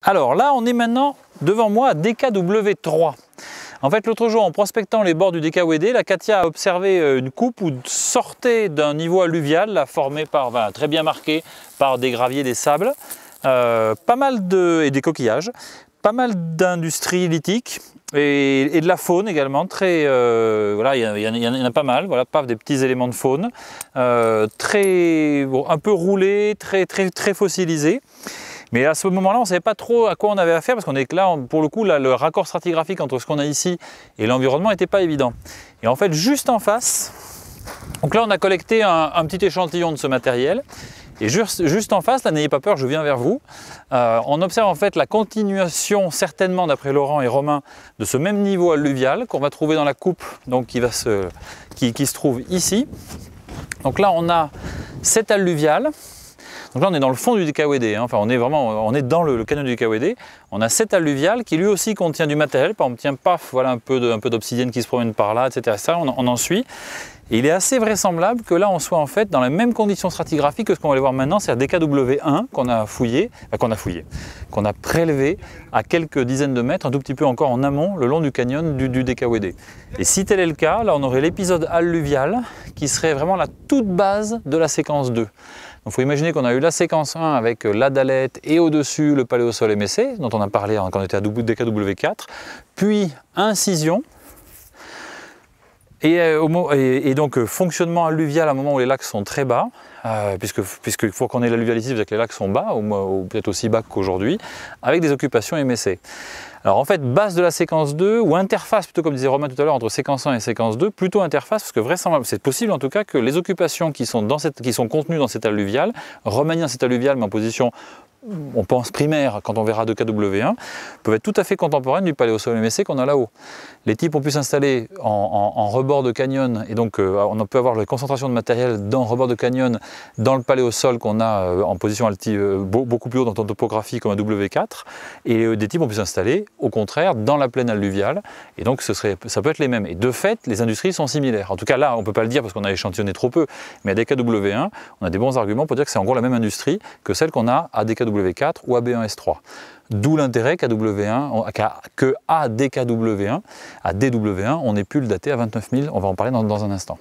Alors là, on est maintenant devant moi à DKW3. En fait, l'autre jour, en prospectant les bords du DKWD, la Katia a observé une coupe où sortait d'un niveau alluvial, là, formé par, très bien marqué par des graviers, des sables, et des coquillages, pas mal d'industries lithiques et de la faune également. Voilà, il y en a pas mal. Voilà, pas des petits éléments de faune, un peu roulés, très fossilisés. Mais à ce moment-là, on ne savait pas trop à quoi on avait affaire parce qu'on est là, pour le coup, là, le raccord stratigraphique entre ce qu'on a ici et l'environnement n'était pas évident. Et en fait, juste en face, donc là, on a collecté un petit échantillon de ce matériel. Et juste en face, là, n'ayez pas peur, je viens vers vous. On observe en fait la continuation, certainement d'après Laurent et Romain, de ce même niveau alluvial qu'on va trouver dans la coupe, donc qui se trouve ici. Donc là, on a cet alluvial. Donc là, on est dans le fond du DKWD, hein. Enfin, on est dans le canyon du DKWD. On a cet alluvial qui lui aussi contient du matériel. Par exemple, tiens, paf, voilà un peu d'obsidienne qui se promène par là, etc. Ça, on en suit. Et il est assez vraisemblable que là, on soit en fait dans la même condition stratigraphique que ce qu'on va aller voir maintenant, c'est-à-dire DKW1 qu'on a prélevé à quelques dizaines de mètres, un tout petit peu encore en amont, le long du canyon du DKWD. Et si tel est le cas, là, on aurait l'épisode alluvial qui serait vraiment la toute base de la séquence 2. Donc il faut imaginer qu'on a eu la séquence 1 avec la dalette et au-dessus le paléosol MSC, dont on a parlé quand on était à DKW4, puis incision, et donc fonctionnement alluvial à un moment où les lacs sont très bas, puisqu'il faut qu'on ait l'alluvial ici, parce que les lacs sont bas, ou peut-être aussi bas qu'aujourd'hui, avec des occupations MSC. Alors en fait, base de la séquence 2, ou interface plutôt comme disait Romain tout à l'heure, entre séquence 1 et séquence 2, plutôt interface, parce que vraisemblablement, c'est possible en tout cas que les occupations qui sont contenues dans cet alluvial, remaniant cet alluvial mais en position, on pense primaire quand on verra DKW1, peuvent être tout à fait contemporaines du paléosol MSC qu'on a là-haut. Les types ont pu s'installer en rebord de canyon, et donc on peut avoir la concentration de matériel dans rebord de canyon, dans le paléosol qu'on a en position beaucoup plus haut dans ton topographie comme un W4, et des types ont pu s'installer au contraire dans la plaine alluviale, et donc ça peut être les mêmes. Et de fait, les industries sont similaires. En tout cas là, on ne peut pas le dire parce qu'on a échantillonné trop peu, mais à DKW1, on a des bons arguments pour dire que c'est en gros la même industrie que celle qu'on a à DKW4 ou à B1S3. D'où l'intérêt qu'à DKW1, on ait pu le dater à 29 000, on va en parler dans un instant.